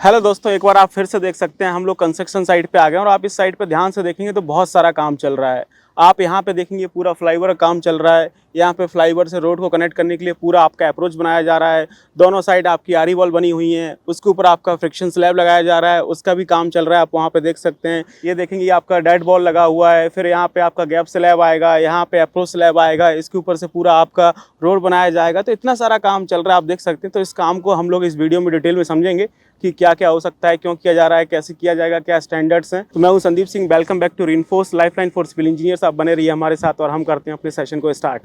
Hello दोस्तों, एक बार आप फिर से देख सकते हैं हम लोग कंस्ट्रक्शन साइट पे आ गए हैं और आप इस साइट पे ध्यान से देखेंगे तो बहुत सारा काम चल रहा है। आप यहाँ पे देखेंगे पूरा फ्लाईओवर का काम चल रहा है। यहाँ पे फ्लाईओवर से रोड को कनेक्ट करने के लिए पूरा आपका अप्रोच बनाया जा रहा है। दोनों साइड आपकी आरी वॉल बनी हुई है, उसके ऊपर आपका फ्रिक्शन स्लैब लगाया जा रहा है, उसका भी काम चल रहा है। आप वहाँ पे देख सकते हैं, ये देखेंगे आपका डेड बॉल लगा हुआ है। फिर यहाँ पे आपका गैप स्लैब आएगा, यहाँ पे अप्रोच स्लैब आएगा, इसके ऊपर से पूरा आपका रोड बनाया जाएगा। तो इतना सारा काम चल रहा है, आप देख सकते हैं। तो इस काम को हम लोग इस वीडियो में डिटेल में समझेंगे कि क्या क्या हो सकता है, क्यों किया जा रहा है, कैसे किया जाएगा, क्या स्टैंडर्ड्स हैं। तो मैं हूं Sandeep Singh, welcome back to Reinforce Lifeline for civil engineers. आप बने रहिए हमारे साथ और हम करते हैं अपने सेशन को स्टार्ट।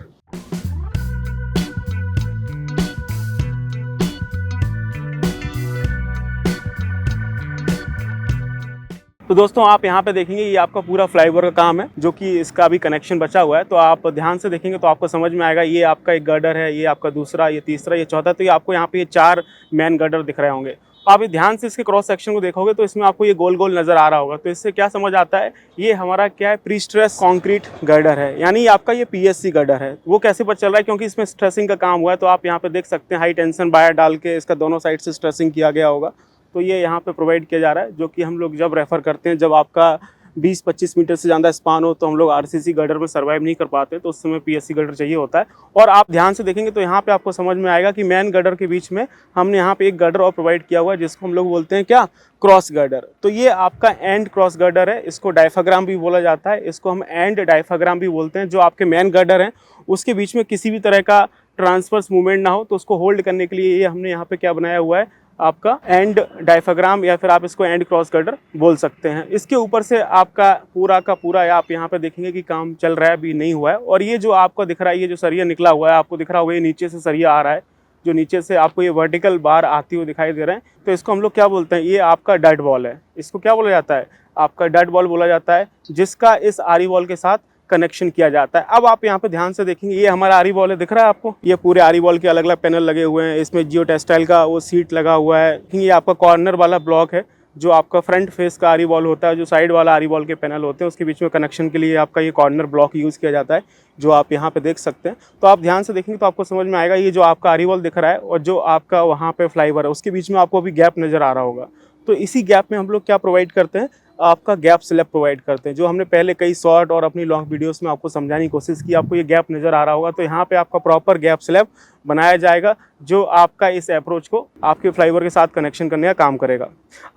तो दोस्तों, आप यहाँ पे देखेंगे ये आपका पूरा फ्लाईओवर का काम है, जो कि इसका भी कनेक्शन बचा हुआ है। तो आप ध्यान से देखेंगे तो आपको समझ में आएगा। ये आपका एक गर्डर है, ये आपका दूसरा, ये तीसरा, ये चौथा। तो ये आपको यहाँ पे ये 4 मेन गर्डर दिख रहे होंगे। आप ध्यान से इसके क्रॉस सेक्शन को देखोगे तो इसमें आपको ये गोल गोल नजर आ रहा होगा। तो इससे क्या समझ आता है, ये हमारा क्या है, प्री स्ट्रेस कॉन्क्रीट गर्डर है, यानी आपका ये पीएससी गर्डर है। वो कैसे पता चल रहा है, क्योंकि इसमें स्ट्रेसिंग का काम हुआ है। तो आप यहाँ पे देख सकते हैं हाई टेंशन वायर डाल के इसका दोनों साइड से स्ट्रेसिंग किया गया होगा। तो ये यहाँ पे प्रोवाइड किया जा रहा है, जो कि हम लोग जब रेफर करते हैं, जब आपका 20-25 मीटर से ज़्यादा स्पान हो तो हम लोग आरसीसी गर्डर में सर्वाइव नहीं कर पाते, तो उस समय पीएससी गर्डर चाहिए होता है। और आप ध्यान से देखेंगे तो यहाँ पे आपको समझ में आएगा कि मेन गर्डर के बीच में हमने यहाँ पे एक गर्डर और प्रोवाइड किया हुआ है, जिसको हम लोग बोलते हैं क्या, क्रॉस गर्डर। तो ये आपका एंड क्रॉस गर्डर है, इसको डायफ्राम भी बोला जाता है, इसको हम एंड डायफ्राम भी बोलते हैं। जो आपके मेन गर्डर हैं उसके बीच में किसी भी तरह का ट्रांसवर्स मूवमेंट ना हो, तो उसको होल्ड करने के लिए ये हमने यहाँ पे क्या बनाया हुआ है, आपका एंड डायफ्राम, या फिर आप इसको एंड क्रॉस गर्डर बोल सकते हैं। इसके ऊपर से आपका पूरा का पूरा आप यहाँ पे देखेंगे कि काम चल रहा है, अभी नहीं हुआ है। और ये जो आपको दिख रहा है, ये जो सरिया निकला हुआ है, आपको दिख रहा होगा ये नीचे से सरिया आ रहा है, जो नीचे से आपको ये वर्टिकल बार आती हुई दिखाई दे रहे हैं। तो इसको हम लोग क्या बोलते हैं, ये आपका डट बॉल है। इसको क्या बोला जाता है, आपका डट बॉल बोला जाता है, जिसका इस आरी वॉल के साथ कनेक्शन किया जाता है। अब आप यहाँ पे ध्यान से देखेंगे, ये हमारा आरी वॉल है, दिख रहा है आपको। ये पूरे आरी वॉल के अलग अलग पैनल लगे हुए हैं, इसमें जियो टेक्सटाइल का वो सीट लगा हुआ है। ये आपका कॉर्नर वाला ब्लॉक है, जो आपका फ्रंट फेस का आरी वॉल होता है। जो साइड वाला आरी वॉल के पैनल होते हैं, उसके बीच में कनेक्शन के लिए आपका ये कॉर्नर ब्लॉक यूज़ किया जाता है, जो आप यहाँ पे देख सकते हैं। तो आप ध्यान से देखेंगे तो आपको समझ में आएगा, ये जो आपका आरी वॉल दिख रहा है और जो आपका वहाँ पे फ्लाईओवर है, उसके बीच में आपको अभी गैप नज़र आ रहा होगा। तो इसी गैप में हम लोग क्या प्रोवाइड करते हैं, आपका गैप स्लैब प्रोवाइड करते हैं, जो हमने पहले कई शॉर्ट और अपनी लॉन्ग वीडियोस में आपको समझाने की कोशिश की। आपको ये गैप नज़र आ रहा होगा, तो यहाँ पे आपका प्रॉपर गैप स्लैब बनाया जाएगा, जो आपका इस अप्रोच को आपके फ्लाईओवर के साथ कनेक्शन करने का काम करेगा।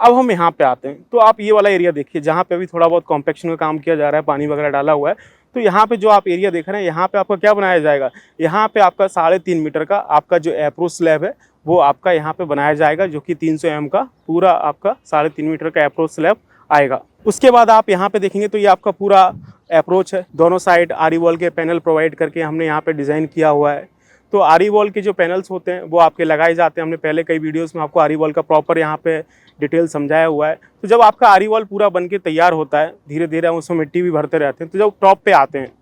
अब हम यहाँ पे आते हैं, तो आप ये वाला एरिया देखिए, जहाँ पे अभी थोड़ा बहुत कॉम्पैक्शन का काम किया जा रहा है, पानी वगैरह डाला हुआ है। तो यहाँ पे जो आप एरिया देख रहे हैं, यहाँ पे आपका क्या बनाया जाएगा, यहाँ पे आपका 3.5 मीटर का आपका जो अप्रोच स्लैब है, वो आपका यहाँ पे बनाया जाएगा, जो कि 300 mm का पूरा आपका 3.5 मीटर का अप्रोच स्लैब आएगा। उसके बाद आप यहाँ पे देखेंगे तो ये आपका पूरा अप्रोच है, दोनों साइड आरी वॉल के पैनल प्रोवाइड करके हमने यहाँ पे डिज़ाइन किया हुआ है। तो आरी वॉल के जो पैनल्स होते हैं वो आपके लगाए जाते हैं। हमने पहले कई वीडियोस में आपको आरी वॉल का प्रॉपर यहाँ पे डिटेल समझाया हुआ है। तो जब आपका आरी वॉल पूरा बन के तैयार होता है, धीरे धीरे हम उसमें मिट्टी भी भरते रहते हैं। तो जब टॉप पे आते हैं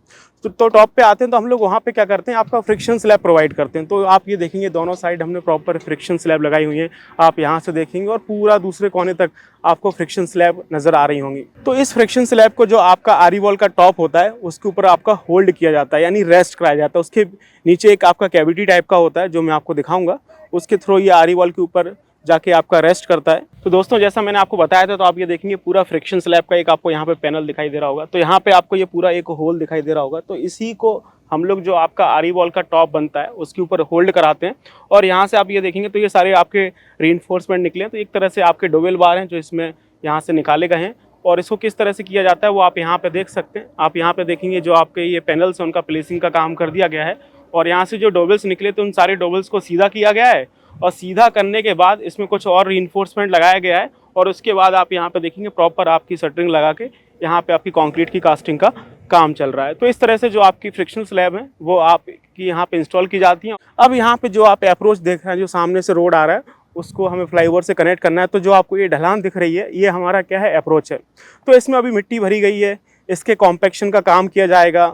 तो टॉप पे आते हैं तो हम लोग वहाँ पे क्या करते हैं, आपका फ्रिक्शन स्लैब प्रोवाइड करते हैं। तो आप ये देखेंगे दोनों साइड हमने प्रॉपर फ्रिक्शन स्लैब लगाई हुई है। आप यहाँ से देखेंगे और पूरा दूसरे कोने तक आपको फ्रिक्शन स्लैब नज़र आ रही होंगी। तो इस फ्रिक्शन स्लैब को जो आपका आरी वॉल का टॉप होता है, उसके ऊपर आपका होल्ड किया जाता है, यानी रेस्ट कराया जाता है। उसके नीचे एक आपका कैविटी टाइप का होता है, जो मैं आपको दिखाऊंगा। उसके थ्रू ये आरी वॉल के ऊपर जाके आपका रेस्ट करता है। तो दोस्तों, जैसा मैंने आपको बताया था, तो आप ये देखेंगे पूरा फ्रिक्शन स्लैब का एक आपको यहाँ पे पैनल दिखाई दे रहा होगा। तो यहाँ पे आपको ये पूरा एक होल दिखाई दे रहा होगा। तो इसी को हम लोग जो आपका आरी वॉल का टॉप बनता है, उसके ऊपर होल्ड कराते हैं। और यहाँ से आप ये देखेंगे तो ये सारे आपके रीइंफोर्समेंट निकले हैं। तो एक तरह से आपके डोवेल बार हैं, जो इसमें यहाँ से निकाले गए हैं। और इसको किस तरह से किया जाता है वो आप यहाँ पे देख सकते हैं। आप यहाँ पे देखेंगे जो आपके ये पैनल्स हैं, उनका प्लेसिंग का काम कर दिया गया है। और यहाँ से जो डोवेल्स निकले, तो उन सारे डोवेल्स को सीधा किया गया है। और सीधा करने के बाद इसमें कुछ और रीइंफोर्समेंट लगाया गया है। और उसके बाद आप यहाँ पे देखेंगे प्रॉपर आपकी शटरिंग लगा के यहाँ पे आपकी कंक्रीट की कास्टिंग का काम चल रहा है। तो इस तरह से जो आपकी फ्रिक्शन स्लैब है वो आपकी यहाँ पे इंस्टॉल की जाती है। अब यहाँ पे जो आप अप्रोच देख रहे हैं, जो सामने से रोड आ रहा है, उसको हमें फ्लाईओवर से कनेक्ट करना है। तो जो आपको ये ढलान दिख रही है, ये हमारा क्या है, अप्रोच है। तो इसमें अभी मिट्टी भरी गई है, इसके कॉम्पैक्शन का काम किया जाएगा।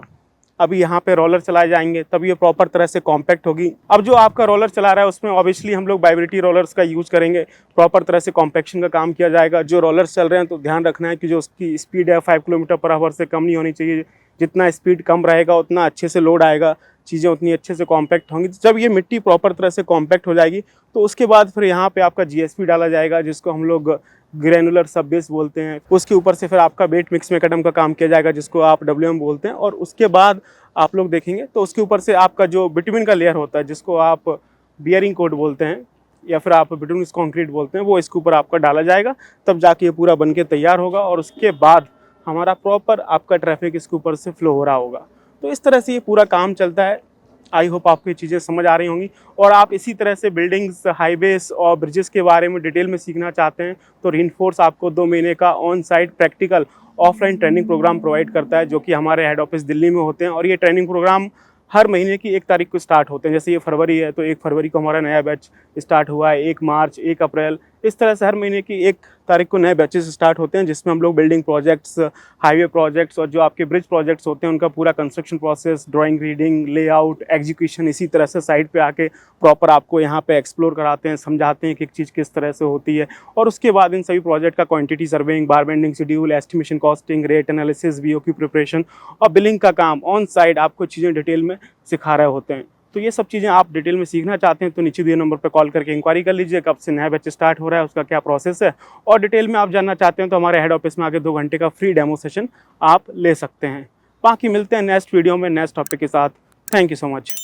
अभी यहाँ पे रोलर चलाए जाएंगे, तब ये प्रॉपर तरह से कॉम्पैक्ट होगी। अब जो आपका रोलर चला रहा है, उसमें ऑब्वियसली हम लोग वाइब्रेटी रोलर्स का यूज़ करेंगे। प्रॉपर तरह से कॉम्पैक्शन का काम किया जाएगा। जो रोलर्स चल रहे हैं, तो ध्यान रखना है कि जो उसकी स्पीड है 5 किलोमीटर पर आवर से कम नहीं होनी चाहिए। जितना स्पीड कम रहेगा उतना अच्छे से लोड आएगा। चीज़ें उतनी अच्छे से कॉम्पैक्ट होंगी। जब ये मिट्टी प्रॉपर तरह से कॉम्पैक्ट हो जाएगी तो उसके बाद फिर यहाँ पे आपका जीएसपी डाला जाएगा, जिसको हम लोग ग्रैनुलर सब बेस बोलते हैं। उसके ऊपर से फिर आपका बेट मिक्स मैकेडम का काम किया जाएगा, जिसको आप डब्ल्यूएम बोलते हैं। और उसके बाद आप लोग देखेंगे तो उसके ऊपर से आपका जो बिटुमिन का लेयर होता है, जिसको आप बियरिंग कोट बोलते हैं या फिर आप बिटुमिनस कंक्रीट बोलते हैं, वो इसके ऊपर आपका डाला जाएगा। तब जाके ये पूरा बन के तैयार होगा और उसके बाद हमारा प्रॉपर आपका ट्रैफिक इसके ऊपर से फ्लो हो रहा होगा। तो इस तरह से ये पूरा काम चलता है। आई होप आपको ये चीज़ें समझ आ रही होंगी। और आप इसी तरह से बिल्डिंग्स, हाईवेज और ब्रिजेस के बारे में डिटेल में सीखना चाहते हैं तो रेनफोर्स आपको 2 महीने का on site practical offline training programme provide करता है, जो कि हमारे हेड ऑफिस दिल्ली में होते हैं। और ये ट्रेनिंग प्रोग्राम हर महीने की 1 तारीख को स्टार्ट होते हैं। जैसे ये फरवरी है तो 1 फरवरी को हमारा नया बैच स्टार्ट हुआ है, 1 मार्च, 1 अप्रैल, इस तरह से हर महीने की 1 तारीख को नए बैचेस स्टार्ट होते हैं, जिसमें हम लोग बिल्डिंग प्रोजेक्ट्स, हाईवे प्रोजेक्ट्स और जो आपके ब्रिज प्रोजेक्ट्स होते हैं उनका पूरा construction process, drawing, reading, layout, execution, इसी तरह से साइट पे आके प्रॉपर आपको यहाँ पे एक्सप्लोर कराते हैं, समझाते हैं कि एक चीज़ किस तरह से होती है। और उसके बाद इन सभी प्रोजेक्ट का क्वांटिटी सर्वेइंग, बार bending schedule, estimation, costing, rate analysis, BOQ preparation और बिलिंग का काम ऑन साइट आपको चीज़ें डिटेल में सिखा रहे होते हैं। तो ये सब चीज़ें आप डिटेल में सीखना चाहते हैं तो नीचे दिए नंबर पर कॉल करके इंक्वायरी कर लीजिए कब से नया बैच स्टार्ट हो रहा है, उसका क्या प्रोसेस है। और डिटेल में आप जानना चाहते हैं तो हमारे हेड ऑफिस में आके 2 घंटे का फ्री डेमो सेशन आप ले सकते हैं। बाकी मिलते हैं नेक्स्ट वीडियो में नेक्स्ट टॉपिक के साथ। Thank you so much.